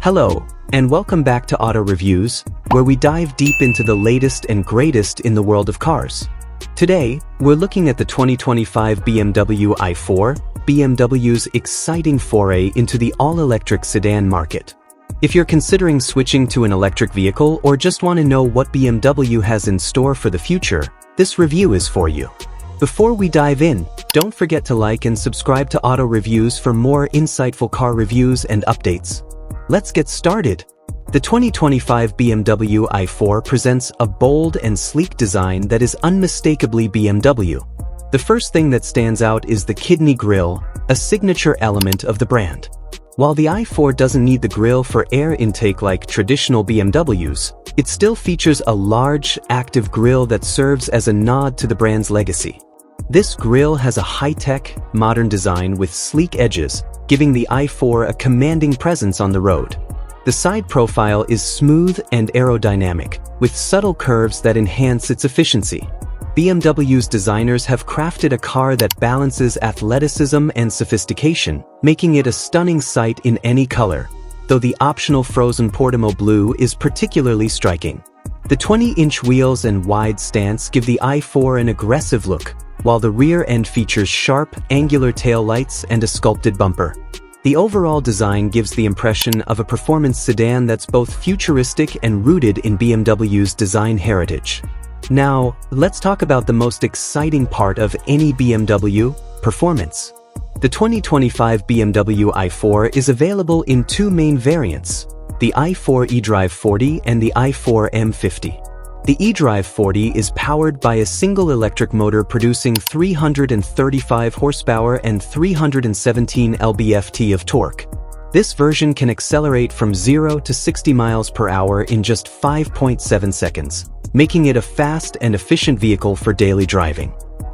Hello, and welcome back to Auto Reviews, where we dive deep into the latest and greatest in the world of cars. Today, we're looking at the 2025 BMW i4, BMW's exciting foray into the all-electric sedan market. If you're considering switching to an electric vehicle or just want to know what BMW has in store for the future, this review is for you. Before we dive in, don't forget to like and subscribe to Auto Reviews for more insightful car reviews and updates. Let's get started. The 2025 BMW i4 presents a bold and sleek design that is unmistakably BMW. The first thing that stands out is the kidney grille, a signature element of the brand. While the i4 doesn't need the grille for air intake like traditional BMWs, it still features a large, active grille that serves as a nod to the brand's legacy. This grille has a high-tech, modern design with sleek edges, giving the i4 a commanding presence on the road. The side profile is smooth and aerodynamic, with subtle curves that enhance its efficiency. BMW's designers have crafted a car that balances athleticism and sophistication, making it a stunning sight in any color, though the optional frozen Portimo blue is particularly striking. The 20-inch wheels and wide stance give the i4 an aggressive look, while the rear end features sharp, angular taillights and a sculpted bumper. The overall design gives the impression of a performance sedan that's both futuristic and rooted in BMW's design heritage. Now, let's talk about the most exciting part of any BMW: performance. The 2025 BMW i4 is available in two main variants, the i4 eDrive 40 and the i4 M50. The eDrive 40 is powered by a single electric motor producing 335 horsepower and 317 lb-ft of torque. This version can accelerate from 0 to 60 miles per hour in just 5.7 seconds, making it a fast and efficient vehicle for daily driving.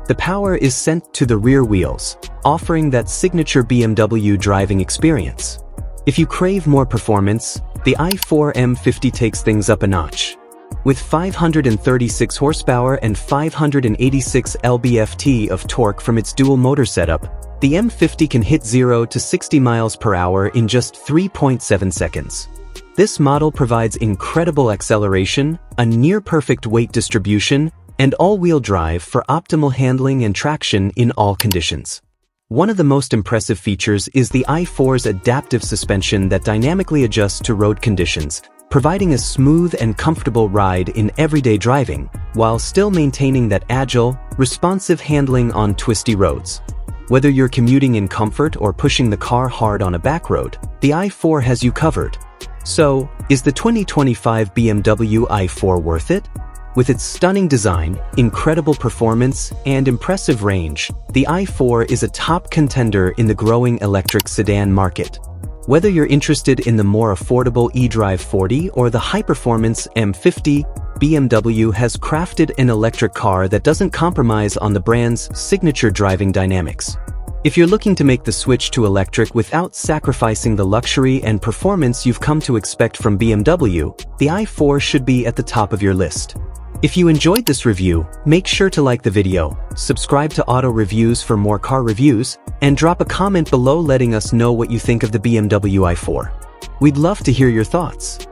The power is sent to the rear wheels, offering that signature BMW driving experience. If you crave more performance, the i4 M50 takes things up a notch. With 536 horsepower and 586 lb-ft of torque from its dual motor setup, the M50 can hit 0 to 60 miles per hour in just 3.7 seconds. This model provides incredible acceleration, a near-perfect weight distribution, and all-wheel drive for optimal handling and traction in all conditions. One of the most impressive features is the i4's adaptive suspension that dynamically adjusts to road conditions, providing a smooth and comfortable ride in everyday driving, while still maintaining that agile, responsive handling on twisty roads. Whether you're commuting in comfort or pushing the car hard on a back road, the i4 has you covered. So, is the 2025 BMW i4 worth it? With its stunning design, incredible performance, and impressive range, the i4 is a top contender in the growing electric sedan market. Whether you're interested in the more affordable eDrive 40 or the high-performance M50, BMW has crafted an electric car that doesn't compromise on the brand's signature driving dynamics. If you're looking to make the switch to electric without sacrificing the luxury and performance you've come to expect from BMW, the i4 should be at the top of your list. If you enjoyed this review, make sure to like the video, subscribe to Auto Reviews for more car reviews, and drop a comment below letting us know what you think of the BMW i4. We'd love to hear your thoughts.